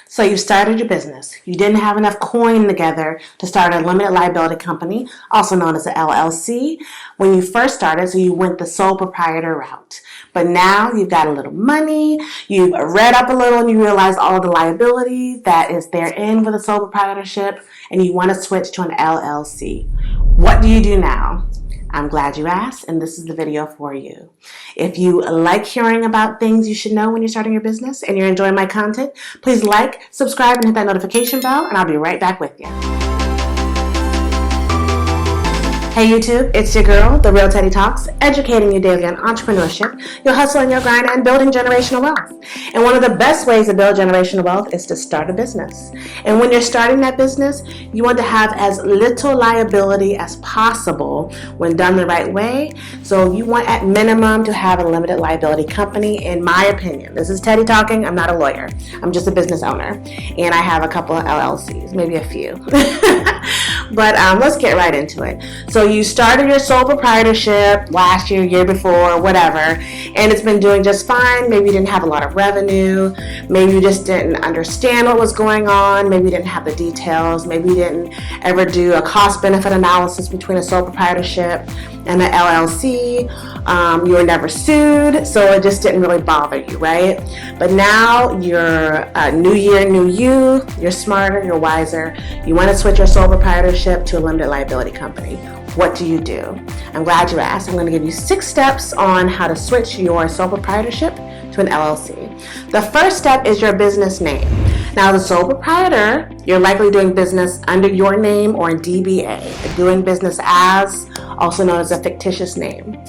So you started your business. You didn't have enough coin together to start a limited liability company, also known as an LLC, when you first started, so you went the sole proprietor route. But now you've got a little money, you've read up a little, and you realize all the liability that is therein with a sole proprietorship, and you want to switch to an LLC. What do you do now? I'm glad you asked, and this is the video for you. If you like hearing about things you should know when you're starting your business and you're enjoying my content, please like, subscribe, and hit that notification bell, and I'll be right back with you. Hey YouTube, it's your girl, The Real Teddy Talks, educating you daily on entrepreneurship, your hustle and your grind, and building generational wealth. And one of the best ways to build generational wealth is to start a business. And when you're starting that business, you want to have as little liability as possible when done the right way. So you want at minimum to have a limited liability company, in my opinion. This is Teddy talking, I'm not a lawyer. I'm just a business owner. And I have a couple of LLCs, maybe a few. But let's get right into it. So you started your sole proprietorship last year, year before, whatever, and it's been doing just fine. Maybe you didn't have a lot of revenue. Maybe you just didn't understand what was going on. Maybe you didn't have the details. Maybe you didn't ever do a cost-benefit analysis between a sole proprietorship and an LLC. You were never sued, so it just didn't really bother you, right? But now you're new year, new you. You're smarter, you're wiser. You want to switch your sole proprietorship to a limited liability company. What do you do? I'm glad you asked. I'm going to give you 6 steps on how to switch your sole proprietorship to an LLC. The first step is your business name. Now, as a sole proprietor, you're likely doing business under your name or in DBA, doing business as, also known as a fictitious name.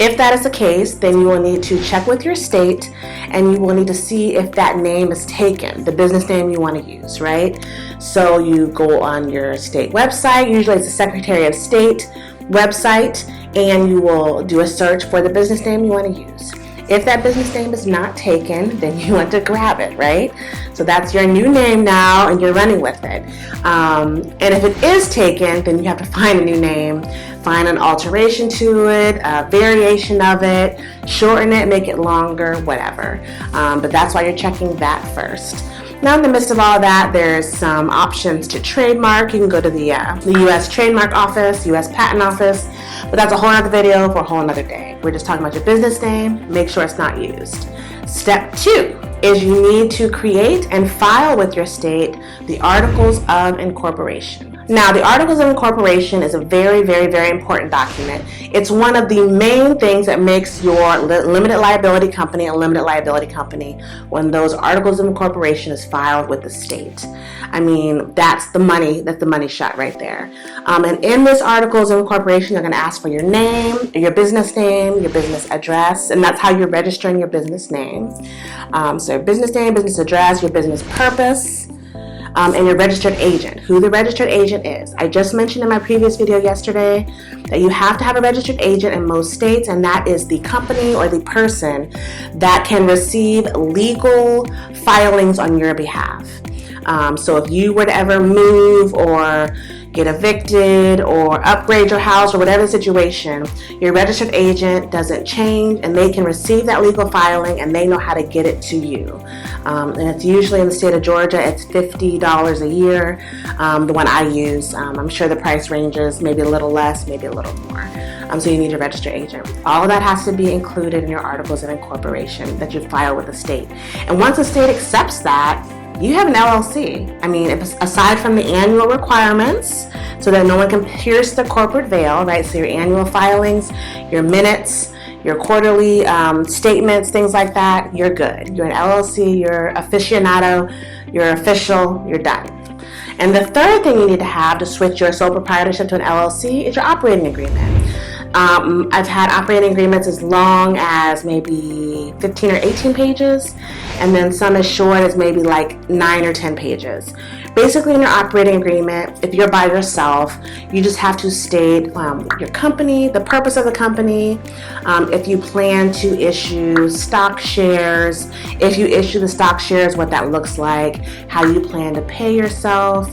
If that is the case, then you will need to check with your state, and you will need to see if that name is taken, the business name you want to use, right? So you go on your state website, usually it's the Secretary of State website, and you will do a search for the business name you want to use. If that business name is not taken, then you want to grab it, right? So that's your new name now, and you're running with it. And if it is taken, then you have to find a new name, find an alteration to it, a variation of it, shorten it, make it longer, whatever. But that's why you're checking that first. Now, in the midst of all that, there's some options to trademark. You can go to the U.S. Trademark Office, U.S. Patent Office, but that's a whole other video for a whole other day. We're just talking about your business name. Make sure it's not used. Step 2 is you need to create and file with your state the Articles of Incorporation. Now, the Articles of Incorporation is a very, very, very important document. It's one of the main things that makes your limited liability company a limited liability company when those Articles of Incorporation is filed with the state. I mean, that's the money shot right there. And in this Articles of Incorporation, they're going to ask for your name, your business address, and that's how you're registering your business name. So business name, business address, your business purpose, and your registered agent, who the registered agent is. I just mentioned in my previous video yesterday that you have to have a registered agent in most states, and that is the company or the person that can receive legal filings on your behalf. So if you were to ever move or get evicted or upgrade your house or whatever the situation, your registered agent doesn't change, and they can receive that legal filing, and they know how to get it to you. And it's usually in the state of Georgia, it's $50 a year. The one I use, I'm sure the price ranges maybe a little less, maybe a little more. So you need a registered agent. All of that has to be included in your Articles of Incorporation that you file with the state. And once the state accepts that, you have an LLC. I mean, aside from the annual requirements, so that no one can pierce the corporate veil, right? So your annual filings, your minutes, your quarterly statements, things like that, you're good. You're an LLC, you're aficionado, you're official, you're done. And the third thing you need to have to switch your sole proprietorship to an LLC is your operating agreement. I've had operating agreements as long as maybe 15 or 18 pages, and then some as short as maybe like 9 or 10 pages. Basically, in your operating agreement, if you're by yourself, you just have to state your company, the purpose of the company, if you plan to issue stock shares, if you issue the stock shares, what that looks like, how you plan to pay yourself,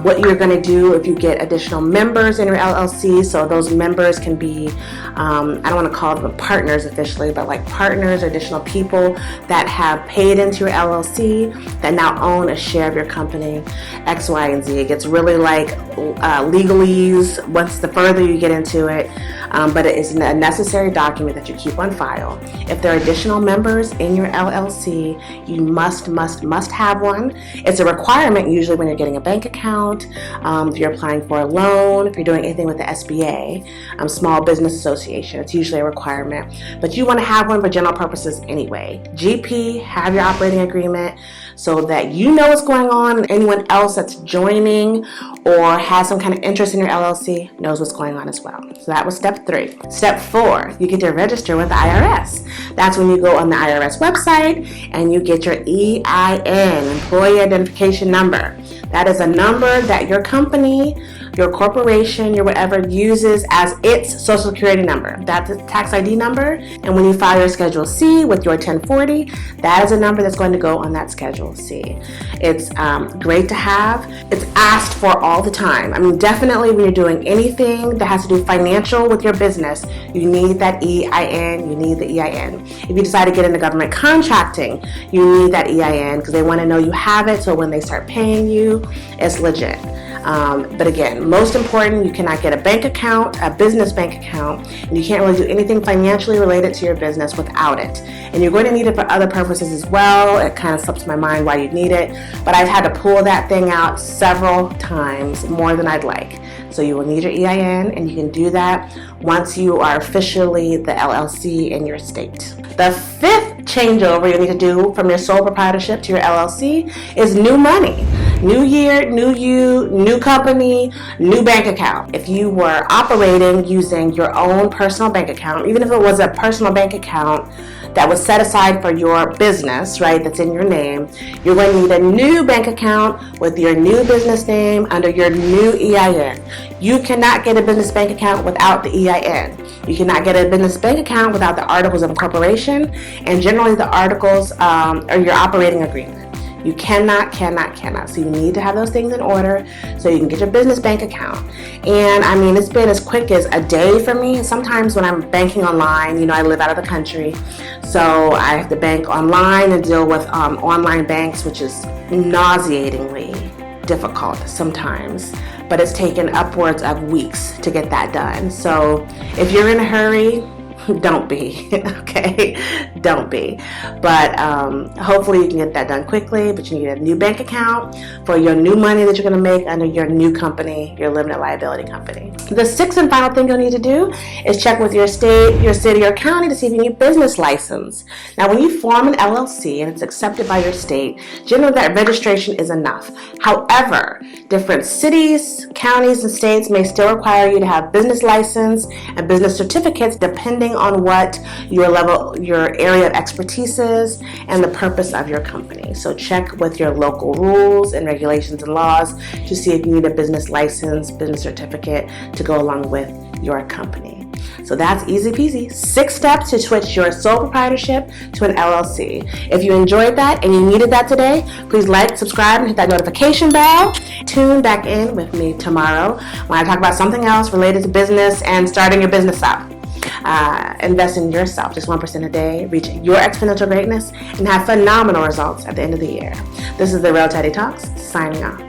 what you're going to do if you get additional members in your LLC. So those members can be, I don't want to call them partners officially, but like partners or additional people that have paid into your LLC that now own a share of your company, X, Y, and Z. It gets really like legalese once the further you get into it, but it is a necessary document that you keep on file. If there are additional members in your LLC, you must have one. It's a requirement usually when you're getting a bank account, if you're applying for a loan, if you're doing anything with the SBA, Small Business Association. It's usually a requirement, but you want to have one for general purposes anyway. GP, have your operating agreement so that you know what's going on, and anyone else that's joining or has some kind of interest in your LLC knows what's going on as well. So that was step 3. Step 4, you get to register with the IRS. That's when you go on the IRS website and you get your EIN, Employee Identification Number. That is a number that your company, your corporation, your whatever uses as its social security number. That's a tax ID number. And when you file your Schedule C with your 1040, that is a number that's going to go on that Schedule C. It's great to have. It's asked for all the time. I mean, definitely when you're doing anything that has to do financial with your business, you need that EIN, you need the EIN. If you decide to get into government contracting, you need that EIN because they want to know you have it so when they start paying you, it's legit. But again, most important, you cannot get a bank account, a business bank account, and you can't really do anything financially related to your business without it. And you're going to need it for other purposes as well. It kind of slips my mind why you need it, but I've had to pull that thing out several times, more than I'd like. So you will need your EIN, and you can do that once you are officially the LLC in your state. The 5th changeover you need to do from your sole proprietorship to your LLC is new money. New year, new you, new company, new bank account. If you were operating using your own personal bank account, even if it was a personal bank account that was set aside for your business, right, that's in your name, you're going to need a new bank account with your new business name under your new EIN. You cannot get a business bank account without the EIN. You cannot get a business bank account without the Articles of Incorporation, and generally the articles are your operating agreement. You cannot. So you need to have those things in order so you can get your business bank account. And I mean, it's been as quick as a day for me. Sometimes when I'm banking online, I live out of the country, so I have to bank online and deal with online banks, which is nauseatingly difficult sometimes. But it's taken upwards of weeks to get that done. So if you're in a hurry, don't be, okay? Don't be. But hopefully you can get that done quickly, but you need a new bank account for your new money that you're going to make under your new company, your limited liability company. The 6th and final thing you'll need to do is check with your state, your city, or county to see if you need a business license. Now, when you form an LLC and it's accepted by your state, generally that registration is enough. However, different cities, counties, and states may still require you to have business license and business certificates depending on what your area of expertise is and the purpose of your company. So check with your local rules and regulations and laws to see if you need a business license, business certificate to go along with your company. So that's easy peasy. 6 steps to switch your sole proprietorship to an LLC. If you enjoyed that and you needed that today, please like, subscribe, and hit that notification bell. Tune back in with me tomorrow when I talk about something else related to business and starting your business up. Invest in yourself, just 1% a day, reach your exponential greatness, and have phenomenal results at the end of the year. This is the Real Teddy Talks, signing off.